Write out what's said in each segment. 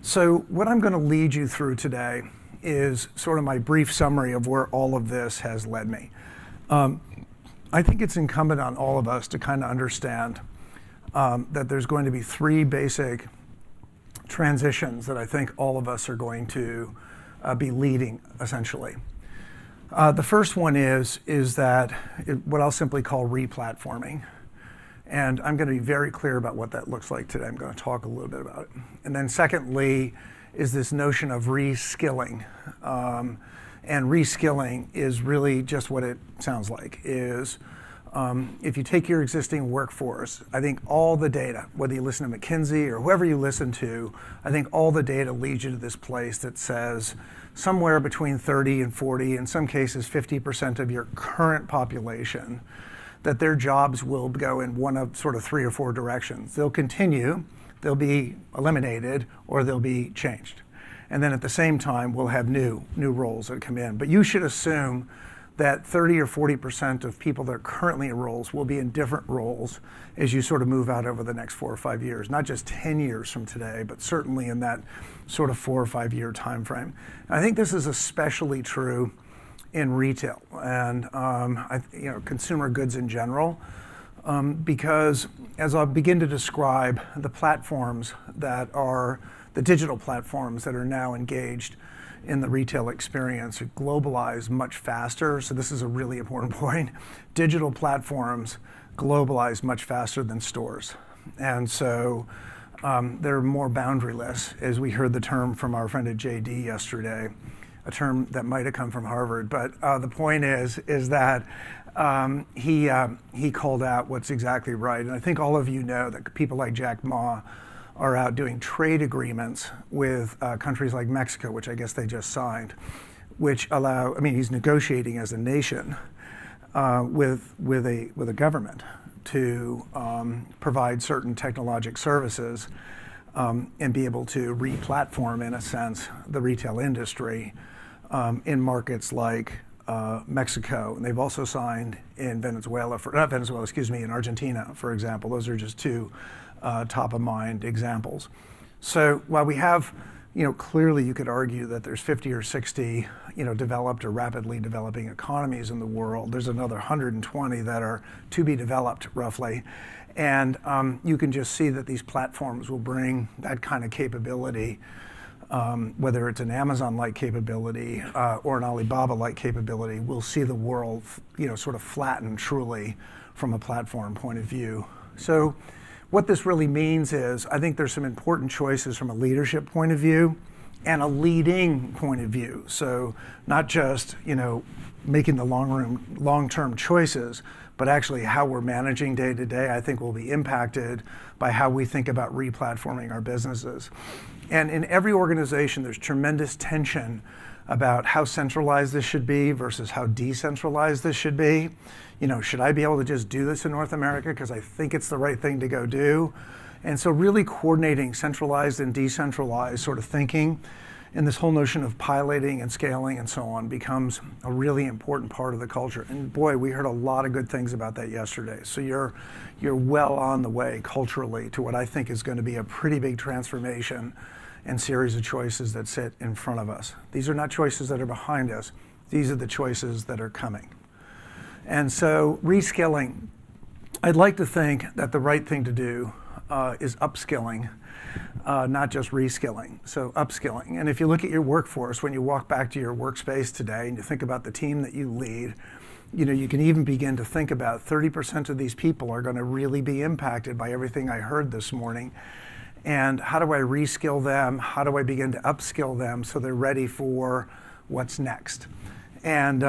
So what I'm going to lead you through today is sort of my brief summary of where all of this has led me. I think it's incumbent on all of us to kind of understand that there's going to be three basic transitions that I think all of us are going to be leading, essentially. The first one is that what I'll simply call replatforming. And I'm going to be very clear about what that looks like today. I'm going to talk a little bit about it. And then secondly is this notion of reskilling. And reskilling is really just what it sounds like, is if you take your existing workforce, I think all the data, whether you listen to McKinsey or whoever you listen to, I think all the data leads you to this place that says somewhere between 30 and 40, in some cases 50% of your current population, that their jobs will go in one of sort of three or four directions. They'll continue, they'll be eliminated, or they'll be changed. And then at the same time, we'll have new roles that come in. But you should assume that 30 or 40% of people that are currently in roles will be in different roles as you sort of move out over the next 4 or 5 years, not just 10 years from today, but certainly in that sort of 4 or 5 year time frame. I think this is especially true in retail and consumer goods in general, because as I'll begin to describe the platforms that are the digital platforms that are now engaged in the retail experience are globalized much faster. So this is a really important point. Digital platforms globalize much faster than stores. And so they're more boundaryless, as we heard the term from our friend at JD yesterday, a term that might have come from Harvard. But the point is that he called out what's exactly right. And I think all of you know that people like Jack Ma are out doing trade agreements with countries like Mexico, which I guess they just signed, which allow, he's negotiating as a nation with a government to provide certain technologic services and be able to re-platform, in a sense, the retail industry in markets like Mexico. And they've also signed in in Argentina, for example. Those are just two top of mind examples. So while we have, clearly you could argue that there's 50 or 60, developed or rapidly developing economies in the world, there's another 120 that are to be developed roughly. And you can just see that these platforms will bring that kind of capability, whether it's an Amazon-like capability or an Alibaba-like capability. We'll see the world, sort of flatten truly from a platform point of view. So what this really means is, I think there's some important choices from a leadership point of view and a leading point of view. So not just, making the long-term choices, but actually how we're managing day to day, I think will be impacted by how we think about re-platforming our businesses. And in every organization, there's tremendous tension about how centralized this should be versus how decentralized this should be. Should I be able to just do this in North America because I think it's the right thing to go do? And so really coordinating centralized and decentralized sort of thinking and this whole notion of piloting and scaling and so on becomes a really important part of the culture. And boy, we heard a lot of good things about that yesterday. So you're well on the way culturally to what I think is going to be a pretty big transformation and series of choices that sit in front of us. These are not choices that are behind us. These are the choices that are coming. And so reskilling, I'd like to think that the right thing to do is upskilling, not just reskilling, so upskilling. And if you look at your workforce, when you walk back to your workspace today and you think about the team that you lead, you can even begin to think about 30% of these people are going to really be impacted by everything I heard this morning. And how do I reskill them? How do I begin to upskill them so they're ready for what's next? And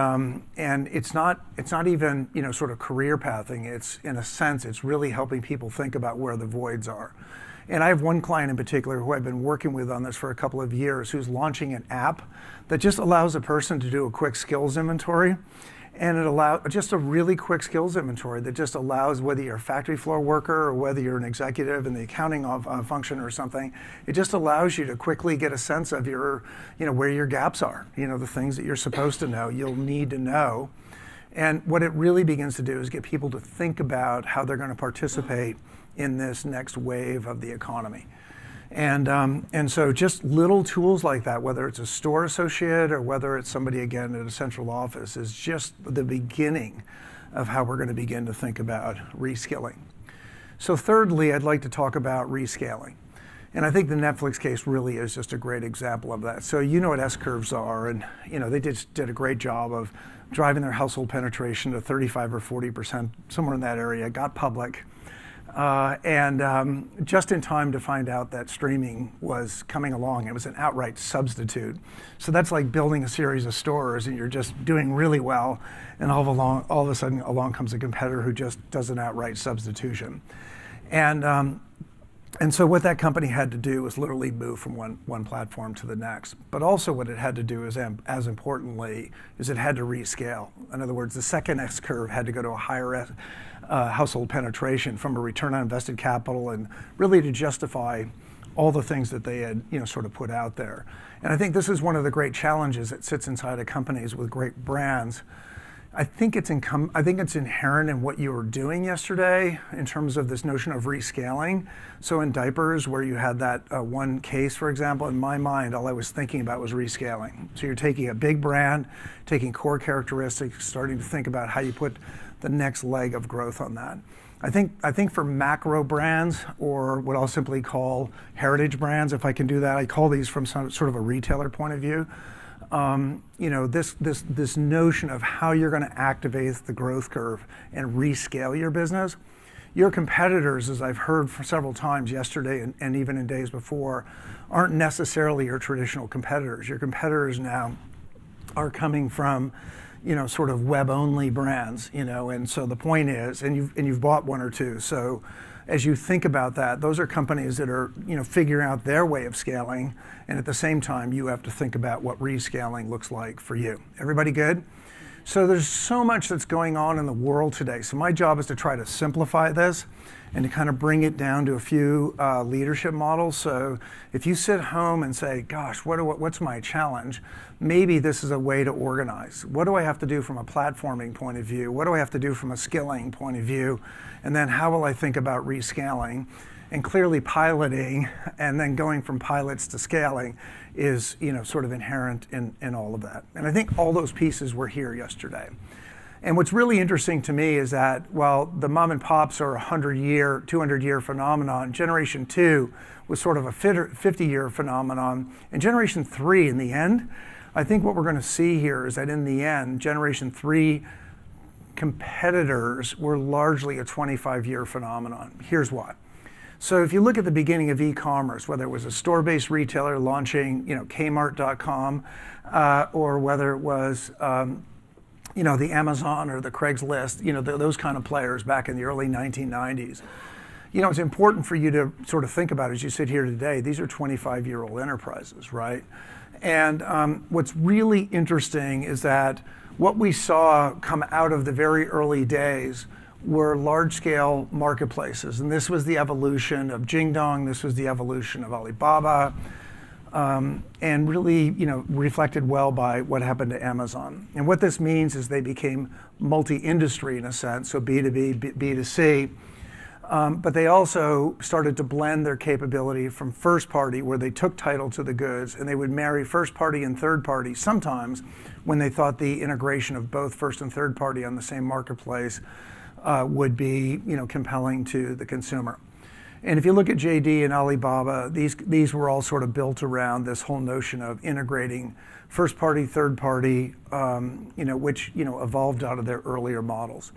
it's not even sort of career pathing. It's, in a sense, it's really helping people think about where the voids are. And I have one client in particular who I've been working with on this for a couple of years, who's launching an app that just allows a person to do a quick skills inventory. And it allows just a really quick skills inventory that just allows, whether you're a factory floor worker or whether you're an executive in the accounting function or something, it just allows you to quickly get a sense of your, where your gaps are, the things that you're supposed to know, you'll need to know. And what it really begins to do is get people to think about how they're going to participate in this next wave of the economy. And so just little tools like that, whether it's a store associate or whether it's somebody, again, at a central office, is just the beginning of how we're going to begin to think about reskilling. So thirdly, I'd like to talk about rescaling. And I think the Netflix case really is just a great example of that. So you know what S-curves are, and they just did a great job of driving their household penetration to 35 or 40%, somewhere in that area, got public. And just in time to find out that streaming was coming along. It was an outright substitute. So that's like building a series of stores and you're just doing really well, and all of a sudden along comes a competitor who just does an outright substitution. And so what that company had to do was literally move from one platform to the next. But also what it had to do is, as importantly, is it had to rescale. In other words, the second S curve had to go to a higher household penetration from a return on invested capital, and really to justify all the things that they had sort of put out there. And I think this is one of the great challenges that sits inside of companies with great brands. I think it's inherent in what you were doing yesterday in terms of this notion of rescaling. So in diapers, where you had that one case, for example, in my mind, all I was thinking about was rescaling. So you're taking a big brand, taking core characteristics, starting to think about how you put the next leg of growth on that. I think for macro brands, or what I'll simply call heritage brands, if I can do that, I call these from some sort of a retailer point of view. This notion of how you're going to activate the growth curve and rescale your business. Your competitors, as I've heard for several times yesterday and even in days before, aren't necessarily your traditional competitors. Your competitors now are coming from, sort of web-only brands, and so the point is, and you've bought one or two, so as you think about that, those are companies that are, figuring out their way of scaling, and at the same time, you have to think about what rescaling looks like for you. Everybody good? So there's so much that's going on in the world today. So my job is to try to simplify this and to kind of bring it down to a few leadership models. So if you sit home and say, gosh, what's my challenge? Maybe this is a way to organize. What do I have to do from a platforming point of view? What do I have to do from a skilling point of view? And then how will I think about rescaling? And clearly piloting and then going from pilots to scaling is, sort of inherent in all of that. And I think all those pieces were here yesterday. And what's really interesting to me is that while the mom and pops are a 100-year, 200-year phenomenon, Generation 2 was sort of a 50-year phenomenon. And Generation 3, in the end, I think what we're going to see here is that in the end, Generation 3 competitors were largely a 25-year phenomenon. Here's why. So if you look at the beginning of e-commerce, whether it was a store-based retailer launching, Kmart.com, or whether it was, the Amazon or the Craigslist, those kind of players back in the early 1990s. It's important for you to sort of think about as you sit here today, these are 25-year-old enterprises, right? And what's really interesting is that what we saw come out of the very early days were large-scale marketplaces. And this was the evolution of Jingdong, this was the evolution of Alibaba, and really, reflected well by what happened to Amazon. And what this means is they became multi-industry in a sense, so B2B, B2C, but they also started to blend their capability from first party, where they took title to the goods, and they would marry first party and third party sometimes when they thought the integration of both first and third party on the same marketplace would be, compelling to the consumer. And if you look at JD and Alibaba, these were all sort of built around this whole notion of integrating first party, third party, which evolved out of their earlier models.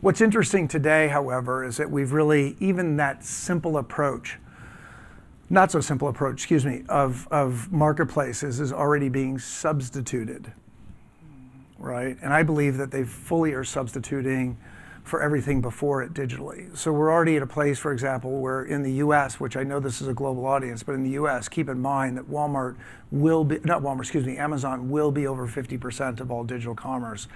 What's interesting today, however, is that we've really, even that simple approach, not so simple approach, excuse me, of marketplaces is already being substituted, right? And I believe that they fully are substituting for everything before it digitally. So we're already at a place, for example, where in the US, which I know this is a global audience, but in the US, keep in mind that Amazon will be over 50% of all digital commerce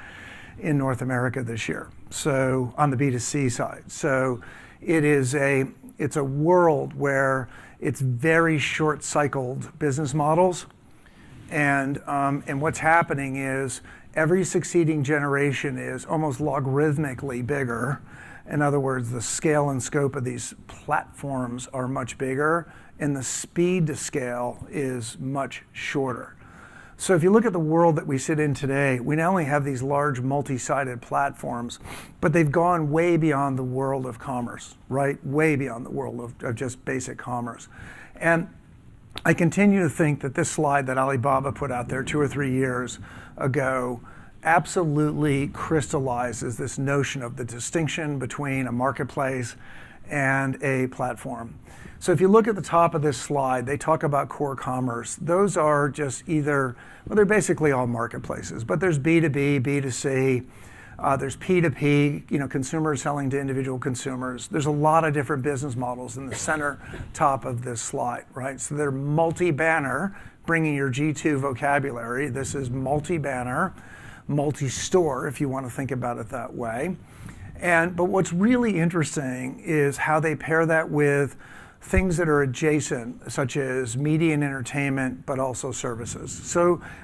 in North America this year. So on the B2C side. So it's a world where it's very short cycled business models. And what's happening is every succeeding generation is almost logarithmically bigger, In other words, the scale and scope of these platforms are much bigger, and the speed to scale is much shorter. So if you look at the world that we sit in today, we not only have these large multi-sided platforms, but they've gone way beyond the world of commerce, right? Way beyond the world of just basic commerce. And I continue to think that this slide that Alibaba put out there 2 or 3 years ago absolutely crystallizes this notion of the distinction between a marketplace and a platform. So if you look at the top of this slide, they talk about core commerce. Those are just either, well, they're basically all marketplaces, but there's B2B, B2C, there's P2P, consumers selling to individual consumers. There's a lot of different business models in the center top of this slide, right? So they're multi-banner, bringing your G2 vocabulary. This is multi-banner, multi-store, if you want to think about it that way. But what's really interesting is how they pair that with things that are adjacent, such as media and entertainment, but also services.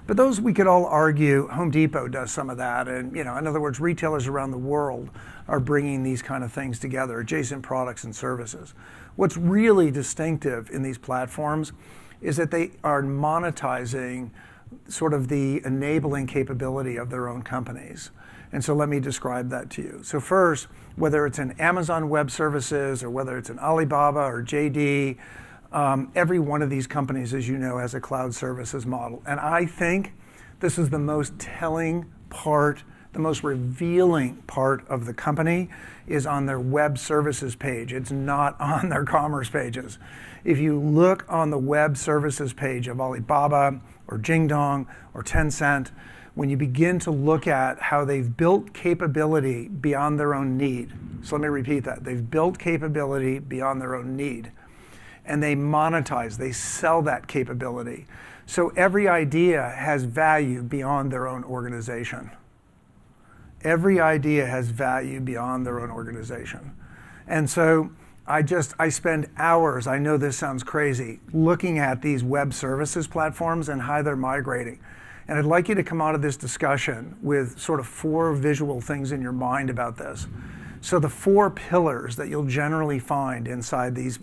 But those we could all argue, Home Depot does some of that. And, in other words, retailers around the world are bringing these kind of things together, adjacent products and services. What's really distinctive in these platforms is that they are monetizing sort of the enabling capability of their own companies. And so let me describe that to you. So first, whether it's an Amazon Web Services or whether it's an Alibaba or JD, every one of these companies, as you know, has a cloud services model. And I think this is the most telling part, the most revealing part of the company is on their web services page. It's not on their commerce pages. If you look on the web services page of Alibaba or Jingdong or Tencent, when you begin to look at how they've built capability beyond their own need. So let me repeat that. They've built capability beyond their own need. And they monetize, they sell that capability. So every idea has value beyond their own organization. Every idea has value beyond their own organization. And so I spend hours, I know this sounds crazy, looking at these web services platforms and how they're migrating. And I'd like you to come out of this discussion with sort of 4 visual things in your mind about this. So the 4 pillars that you'll generally find inside these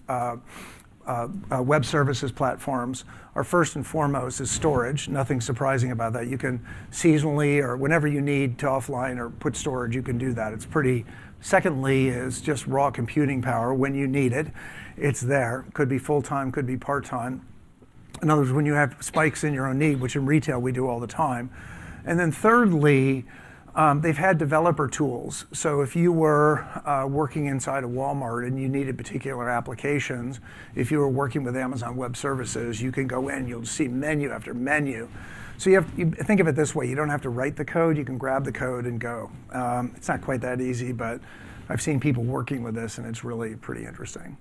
web services platforms are first and foremost is storage. Nothing surprising about that. You can seasonally or whenever you need to offline or put storage, you can do that. It's pretty. Secondly is just raw computing power when you need it. It's there. Could be full-time, could be part-time. In other words, when you have spikes in your own need, which in retail we do all the time. And then thirdly, they've had developer tools. So if you were working inside a Walmart and you needed particular applications, if you were working with Amazon Web Services, you can go in, you'll see menu after menu. So you think of it this way, you don't have to write the code, you can grab the code and go. It's not quite that easy, but I've seen people working with this and it's really pretty interesting.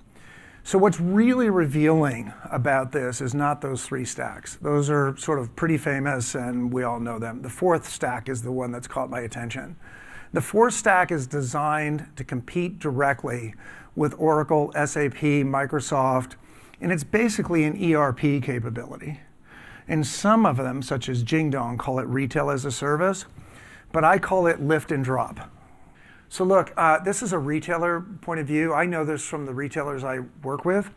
So what's really revealing about this is not those 3 stacks. Those are sort of pretty famous and we all know them. The 4th stack is the one that's caught my attention. The 4th stack is designed to compete directly with Oracle, SAP, Microsoft, and it's basically an ERP capability. And some of them, such as Jingdong, call it retail as a service, but I call it lift and drop. So look, this is a retailer point of view. I know this from the retailers I work with,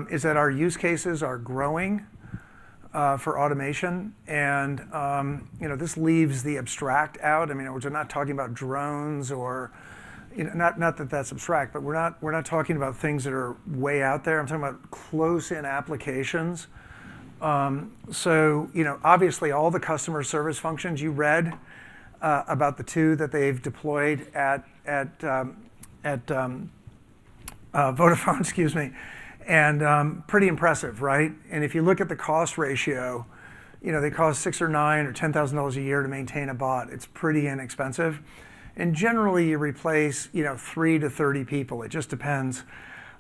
is that our use cases are growing for automation. And this leaves the abstract out. I mean, we're not talking about drones or, not that that's abstract, but we're not talking about things that are way out there. I'm talking about close-in applications. Obviously all the customer service functions you read, about the 2 that they've deployed at Vodafone, excuse me, and pretty impressive, right? And if you look at the cost ratio, they cost $6,000 or $9,000 or $10,000 a year to maintain a bot. It's pretty inexpensive, and generally you replace 3 to 30 people. It just depends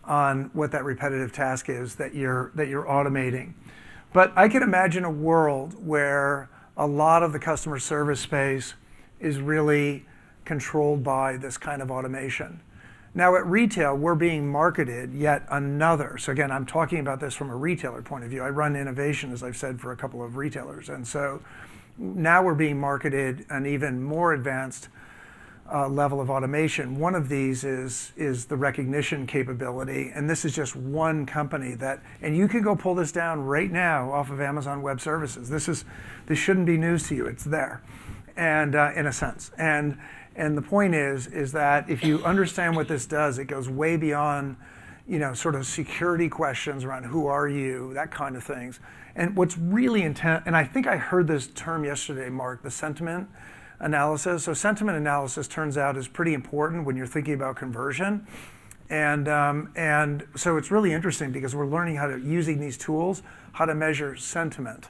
on what that repetitive task is that you're automating. But I can imagine a world where a lot of the customer service space is really controlled by this kind of automation. Now at retail, we're being marketed yet another. So again, I'm talking about this from a retailer point of view. I run innovation, as I've said, for a couple of retailers. And so now we're being marketed an even more advanced level of automation. One of these is the recognition capability, and this is just one company and you can go pull this down right now off of Amazon Web Services. This shouldn't be news to you. It's there, and in a sense, and the point is that if you understand what this does, it goes way beyond, sort of security questions around who are you, that kind of things. And what's really intense, and I think I heard this term yesterday, Mark, the sentiment analysis. So sentiment analysis turns out is pretty important when you're thinking about conversion. And so it's really interesting because we're learning using these tools, how to measure sentiment.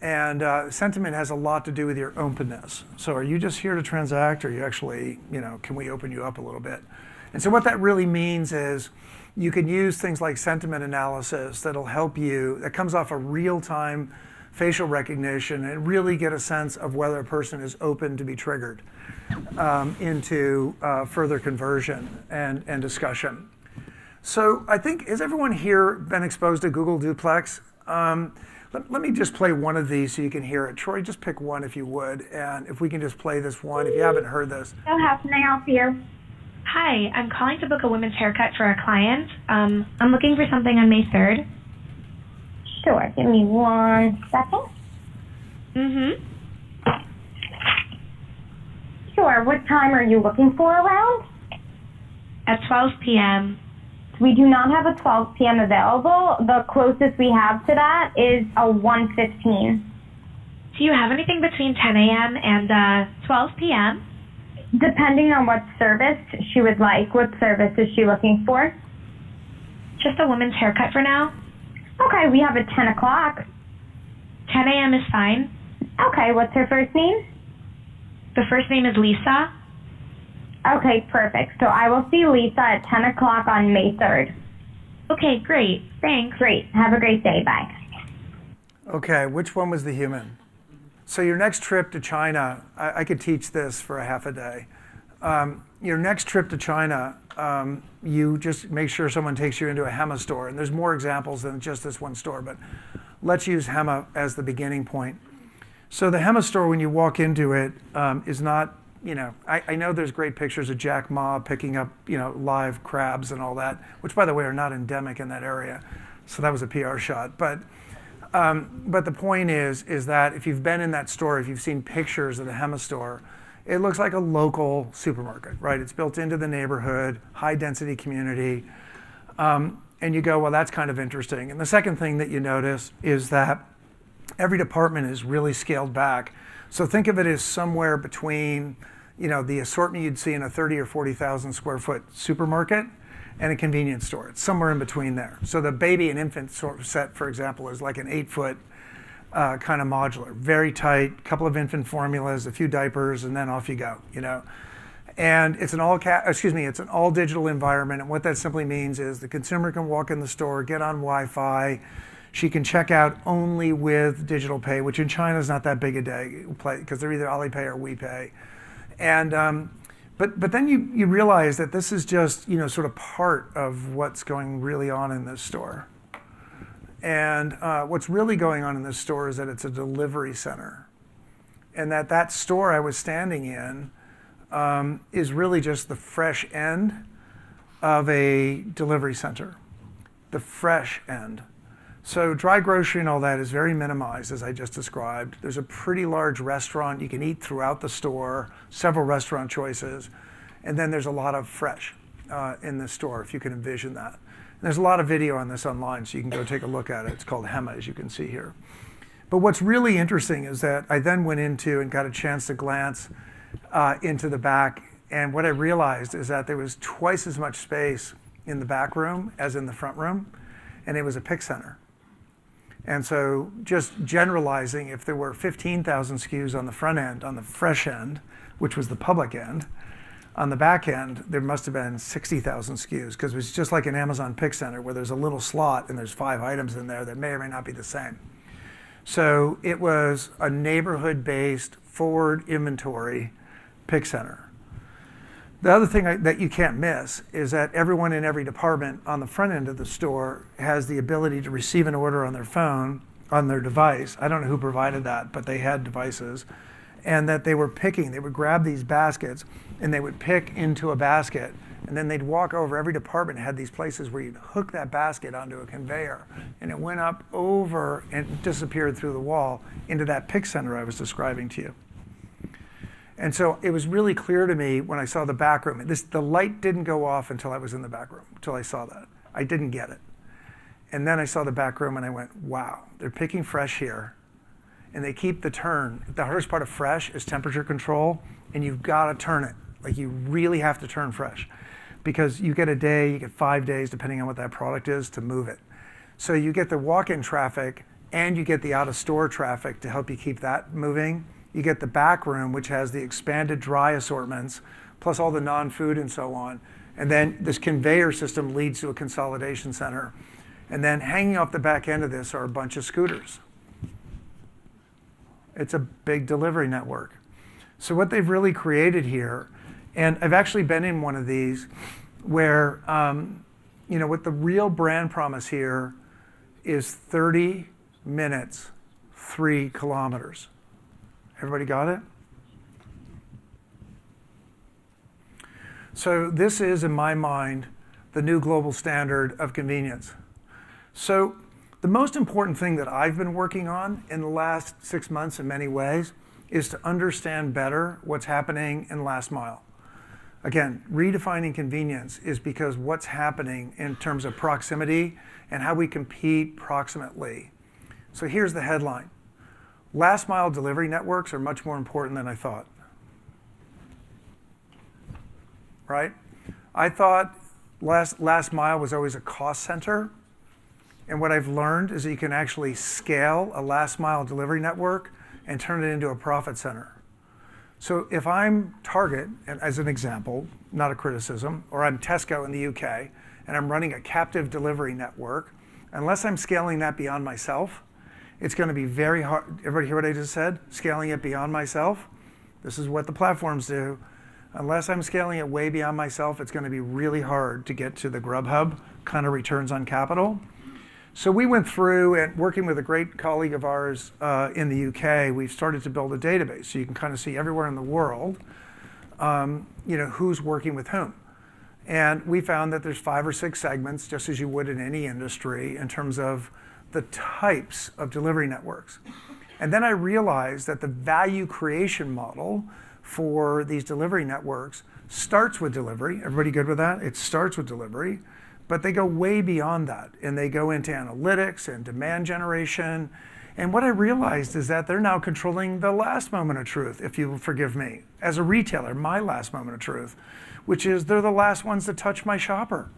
And sentiment has a lot to do with your openness. So are you just here to transact, or are you actually, can we open you up a little bit? And so what that really means is you can use things like sentiment analysis that'll help you, that comes off a real-time facial recognition, and really get a sense of whether a person is open to be triggered into further conversion and discussion. So I think, has everyone here been exposed to Google Duplex? Let me just play one of these so you can hear it. Troy, just pick one if you would, and if we can just play this one, if you haven't heard this. So how can I help you? Hi, I'm calling to book a women's haircut for a client. I'm looking for something on May 3rd. Sure, give me 1 second. Sure, what time are you looking for around? At 12 p.m. We do not have a 12 p.m. available. The closest we have to that is a 1:15. Do you have anything between 10 a.m. and 12 p.m.? Depending on what service she would like. What service is she looking for? Just a women's haircut for now. Okay, we have a 10 o'clock. 10 a.m. is fine. Okay, what's her first name? The first name is Lisa. Okay, perfect. So I will see Lisa at 10 o'clock on May 3rd. Okay, great. Thanks. Great. Have a great day. Bye. Okay, which one was the human? So your next trip to China, I could teach this for a half a day. Your next trip to China, you just make sure someone takes you into a Hema store. And there's more examples than just this one store, but let's use Hema as the beginning point. So the Hema store, when you walk into it, is not, I know there's great pictures of Jack Ma picking up, live crabs and all that, which, by the way, are not endemic in that area. So that was a PR shot. But the point is that if you've been in that store, if you've seen pictures of the Hema store, it looks like a local supermarket, right? It's built into the neighborhood, high density community. And you go, well, that's kind of interesting. And the second thing that you notice is that every department is really scaled back. So think of it as somewhere between, the assortment you'd see in a 30 or 40,000 square foot supermarket and a convenience store. It's somewhere in between there. So the baby and infant set, for example, is like an 8-foot kind of modular, very tight, couple of infant formulas, a few diapers, and then off you go, And it's an all digital environment. And what that simply means is the consumer can walk in the store, get on Wi-Fi. She can check out only with digital pay, which in China is not that big a day, because they're either Alipay or WePay. And but then you realize that this is just sort of part of what's going really on in this store. And what's really going on in this store is that it's a delivery center, and that store I was standing in is really just the fresh end of a delivery center, the fresh end. So dry grocery and all that is very minimized, as I just described. There's a pretty large restaurant. You can eat throughout the store, several restaurant choices. And then there's a lot of fresh in the store, if you can envision that. And there's a lot of video on this online, so you can go take a look at it. It's called Hema, as you can see here. But what's really interesting is that I then went into and got a chance to glance into the back. And what I realized is that there was twice as much space in the back room as in the front room. And it was a pick center. And so just generalizing, if there were 15,000 SKUs on the front end, on the fresh end, which was the public end, on the back end, there must have been 60,000 SKUs, because it was just like an Amazon pick center where there's a little slot and there's 5 items in there that may or may not be the same. So it was a neighborhood-based forward inventory pick center. The other thing that you can't miss is that everyone in every department on the front end of the store has the ability to receive an order on their phone, on their device. I don't know who provided that, but they had devices. and that they would grab these baskets and they would pick into a basket, and then they'd walk over. Every department had these places where you'd hook that basket onto a conveyor, and it went up over and disappeared through the wall into that pick center I was describing to you. And so it was really clear to me when I saw the back room. The light didn't go off until I was in the back room, until I saw that. I didn't get it. And then I saw the back room and I went, wow, they're picking fresh here. And they keep the turn. The hardest part of fresh is temperature control, and you've got to turn it. Like, you really have to turn fresh, because you get a day, you get 5 days, depending on what that product is, to move it. So you get the walk-in traffic and you get the out-of-store traffic to help you keep that moving. You get the back room, which has the expanded dry assortments, plus all the non-food and so on. And then this conveyor system leads to a consolidation center. And then hanging off the back end of this are a bunch of scooters. It's a big delivery network. So what they've really created here, and I've actually been in one of these where, what the real brand promise here is 30 minutes, 3 kilometers. Everybody got it? So this is, in my mind, the new global standard of convenience. So the most important thing that I've been working on in the last 6 months in many ways is to understand better what's happening in last mile. Again, redefining convenience is because what's happening in terms of proximity and how we compete proximately. So here's the headline. Last mile delivery networks are much more important than I thought. Right? I thought last mile was always a cost center. And what I've learned is that you can actually scale a last mile delivery network and turn it into a profit center. So if I'm Target, and as an example, not a criticism, or I'm Tesco in the UK, and I'm running a captive delivery network, unless I'm scaling that beyond myself, it's going to be very hard. Everybody hear what I just said? Scaling it beyond myself. This is what the platforms do. Unless I'm scaling it way beyond myself, it's going to be really hard to get to the Grubhub kind of returns on capital. So we went through, and working with a great colleague of ours in the UK, we've started to build a database so you can kind of see everywhere in the world, who's working with whom. And we found that there's 5 or 6 segments, just as you would in any industry, in terms of the types of delivery networks. And then I realized that the value creation model for these delivery networks starts with delivery. Everybody good with that? It starts with delivery, but they go way beyond that, and they go into analytics and demand generation. And what I realized is that they're now controlling the last moment of truth, if you will forgive me. As a retailer, my last moment of truth, which is they're the last ones to touch my shopper.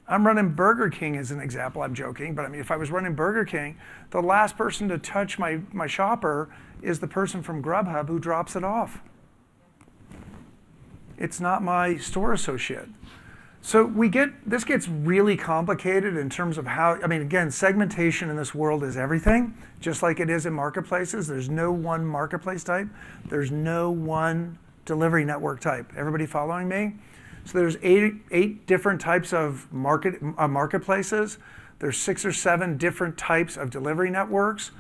I'm running Burger King as an example. I'm joking, but I mean, if I was running Burger King, the last person to touch my shopper is the person from Grubhub who drops it off. It's not my store associate. So this gets really complicated in terms of how, again, segmentation in this world is everything, just like it is in marketplaces. There's no one marketplace type. There's no one delivery network type. Everybody following me? So there's eight different types of marketplaces. There's 6 or 7 different types of delivery networks.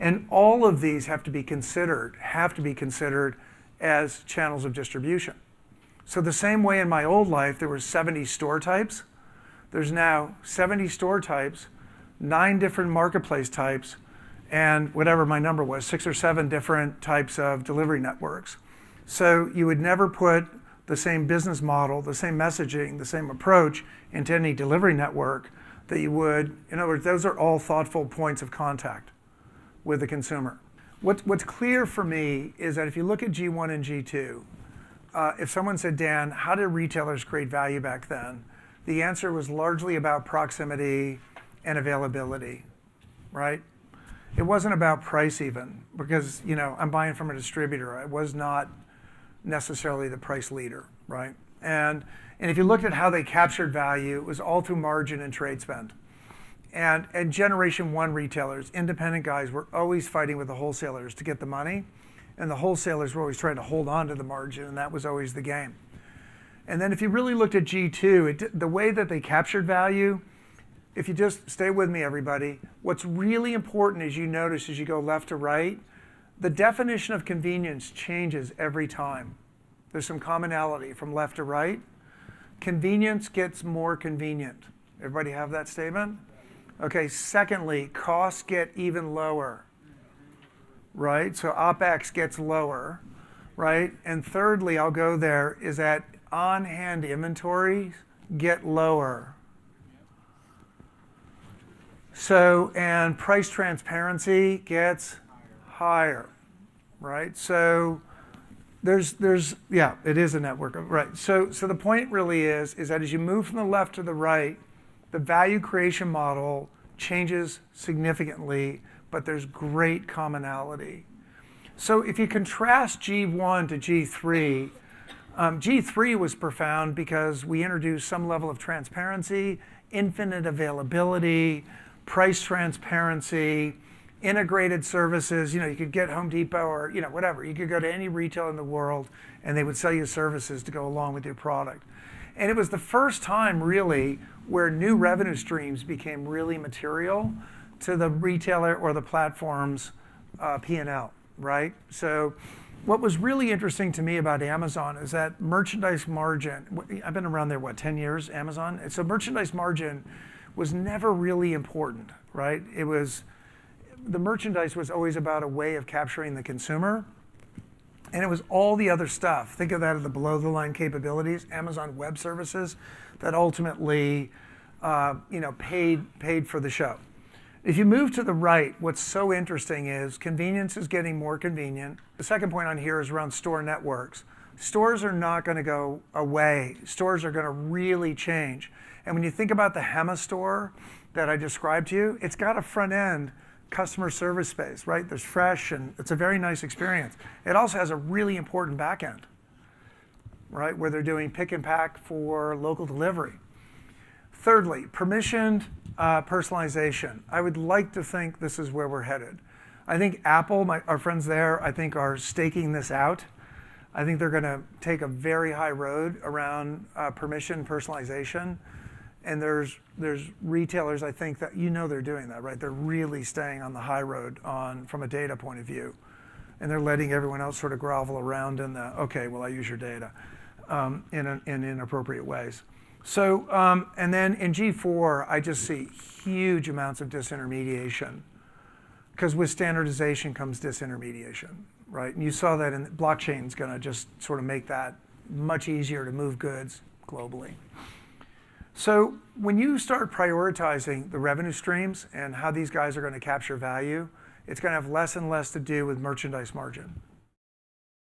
And all of these have to be considered as channels of distribution. So the same way in my old life, there were 70 store types. There's now 70 store types, 9 different marketplace types, and whatever my number was, 6 or 7 different types of delivery networks. So you would never put the same business model, the same messaging, the same approach into any delivery network that you would. In other words, those are all thoughtful points of contact with the consumer. What's clear for me is that if you look at G1 and G2, if someone said, Dan, how did retailers create value back then? The answer was largely about proximity and availability, right? It wasn't about price even, because I'm buying from a distributor. I was not necessarily the price leader, right? And if you looked at how they captured value, it was all through margin and trade spend. And Generation 1 retailers, independent guys, were always fighting with the wholesalers to get the money. And the wholesalers were always trying to hold on to the margin, and that was always the game. And then if you really looked at G2, the way that they captured value, if you just stay with me, everybody, what's really important is you notice as you go left to right, the definition of convenience changes every time. There's some commonality from left to right. Convenience gets more convenient. Everybody have that statement? Okay, secondly, costs get even lower, right? So OpEx gets lower, right? And thirdly, I'll go there, is that on-hand inventories get lower. So, and price transparency gets higher, right? So yeah, it is a network, right? So the point really is that as you move from the left to the right, the value creation model changes significantly, but there's great commonality. So if you contrast G1 to G3, G3 was profound because we introduced some level of transparency, infinite availability, price transparency, integrated services. You could get Home Depot or whatever. You could go to any retailer in the world and they would sell you services to go along with your product. And it was the first time really where new revenue streams became really material to the retailer or the platform's P&L, right? So what was really interesting to me about Amazon is that merchandise margin, I've been around there, 10 years, Amazon? And so merchandise margin was never really important, right? The merchandise was always about a way of capturing the consumer. And it was all the other stuff. Think of that as the below the line capabilities, Amazon Web Services, that ultimately paid for the show. If you move to the right, what's so interesting is convenience is getting more convenient. The second point on here is around store networks. Stores are not going to go away. Stores are going to really change. And when you think about the Hema store that I described to you, it's got a front end customer service space, right? There's fresh and it's a very nice experience. It also has a really important back end, right? Where they're doing pick and pack for local delivery. Thirdly, permissioned personalization. I would like to think this is where we're headed. I think Apple, our friends there, I think are staking this out. I think they're going to take a very high road around permission personalization. And there's retailers, I think, that they're doing that, right? They're really staying on the high road from a data point of view. And they're letting everyone else sort of grovel around in I use your data in inappropriate ways. So, and then in G4, I just see huge amounts of disintermediation. Because with standardization comes disintermediation, right? And you saw that in blockchain is going to just sort of make that much easier to move goods globally. So when you start prioritizing the revenue streams and how these guys are going to capture value, it's going to have less and less to do with merchandise margin.